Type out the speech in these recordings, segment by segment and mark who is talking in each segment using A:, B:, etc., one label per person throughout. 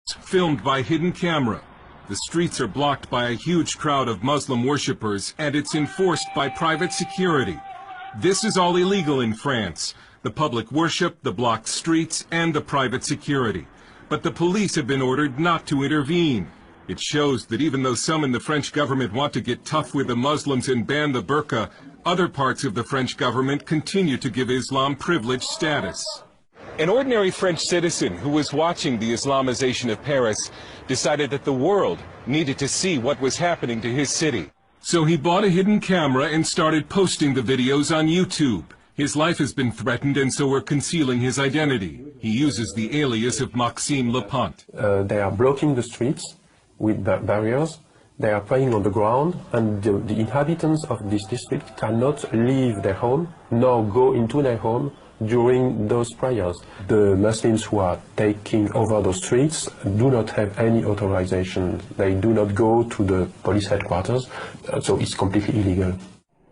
A: Filmed by hidden camera. The streets are blocked by a huge crowd of Muslim worshippers, and it's enforced by private security. This is all illegal in France. The public worship, the blocked streets, and the private security. But the police have been ordered not to intervene. It shows that even though some in the French government want to get tough with the Muslims and ban the burqa, other parts of the French government continue to give Islam privileged status. An ordinary French citizen who was watching the Islamization of Paris decided that the world needed to see what was happening to his city. So he bought a hidden camera and started posting the videos on YouTube. His life has been threatened, and so we're concealing his identity. He uses the alias of Maxime Lepant.
B: They are blocking the streets with barriers. They are praying on the ground, and the inhabitants of this district cannot leave their home nor go into their home during those prayers. The Muslims who are taking over those streets do not have any authorization. They do not go to the police headquarters, so it's completely illegal.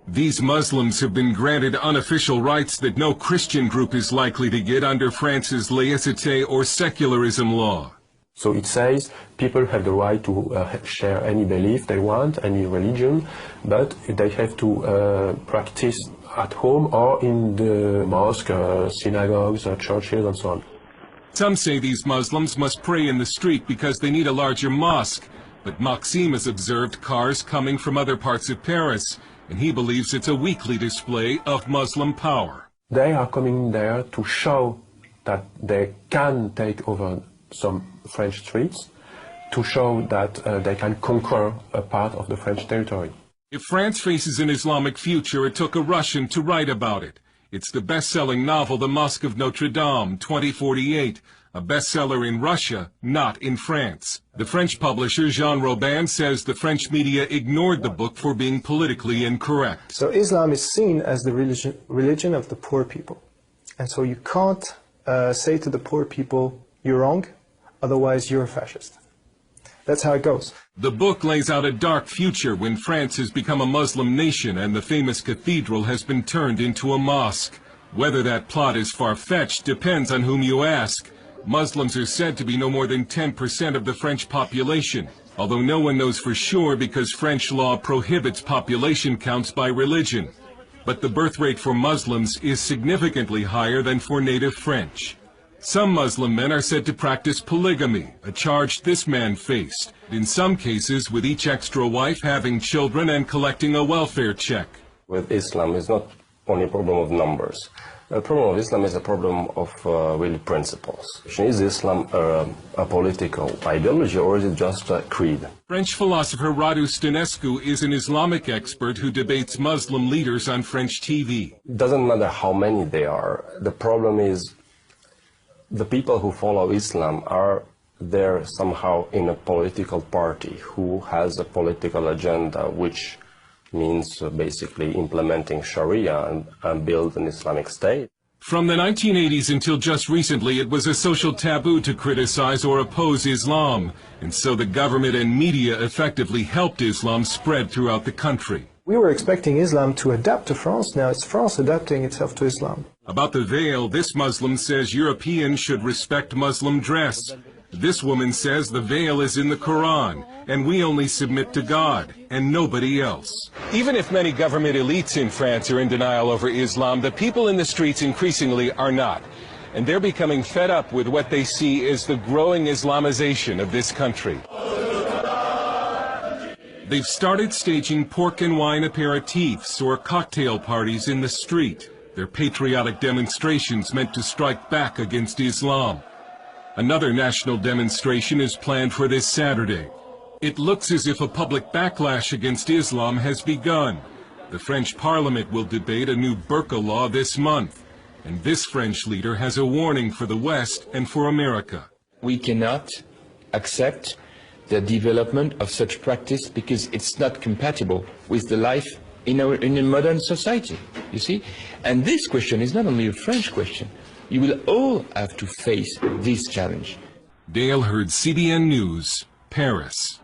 A: These Muslims have been granted unofficial rights that no Christian group is likely to get under France's laïcité or secularism law.
B: So it says people have the right to share any belief they want, any religion, but they have to practice at home or in the mosque, synagogues, churches, and so on.
A: Some say these Muslims must pray in the street because they need a larger mosque, but Maxime has observed cars coming from other parts of Paris, and he believes it's a weekly display of Muslim power.
B: They are coming there to show that they can take over some French streets, to show that they can conquer a part of the French territory.
A: If France faces an Islamic future, it took a Russian to write about it. It's the best-selling novel The Mosque of Notre Dame, 2048, a bestseller in Russia, not in France. The French publisher Jean Robin says the French media ignored the book for being politically incorrect.
C: So Islam is seen as the religion of the poor people. And so you can't say to the poor people, you're wrong, otherwise you're a fascist. That's how it goes.
A: The book lays out a dark future when France has become a Muslim nation and the famous cathedral has been turned into a mosque. Whether that plot is far-fetched depends on whom you ask. Muslims are said to be no more than 10% of the French population, although no one knows for sure because French law prohibits population counts by religion. But the birth rate for Muslims is significantly higher than for native French. Some Muslim men are said to practice polygamy, a charge this man faced, in some cases with each extra wife having children and collecting a welfare check.
D: With Islam, it's not only a problem of numbers. The problem of Islam is a problem of really principles. Is Islam a political ideology or is it just a creed?
A: French philosopher Radu Stănescu is an Islamic expert who debates Muslim leaders on French TV.
D: It doesn't matter how many they are. The problem is the people who follow Islam are there somehow in a political party who has a political agenda, which means basically implementing Sharia and build an Islamic state.
A: From the 1980s until just recently, it was a social taboo to criticize or oppose Islam, and so the government and media effectively helped Islam spread throughout the country.
C: We were expecting Islam to adapt to France. Now it's France adapting itself to Islam.
A: About the veil, this Muslim says Europeans should respect Muslim dress. This woman says the veil is in the Quran, and we only submit to God, and nobody else. Even if many government elites in France are in denial over Islam, the people in the streets increasingly are not. And they're becoming fed up with what they see as the growing Islamization of this country. They've started staging pork and wine aperitifs or cocktail parties in the street. They're patriotic demonstrations meant to strike back against Islam. Another national demonstration is planned for this Saturday. It looks as if a public backlash against Islam has begun. The French Parliament will debate a new burqa law this month. And this French leader has a warning for the West and for America.
E: We cannot accept the development of such practice because it's not compatible with the life in a modern society, you see? And this question is not only a French question. You will all have to face this challenge.
A: Dale Hurd, CBN News, Paris.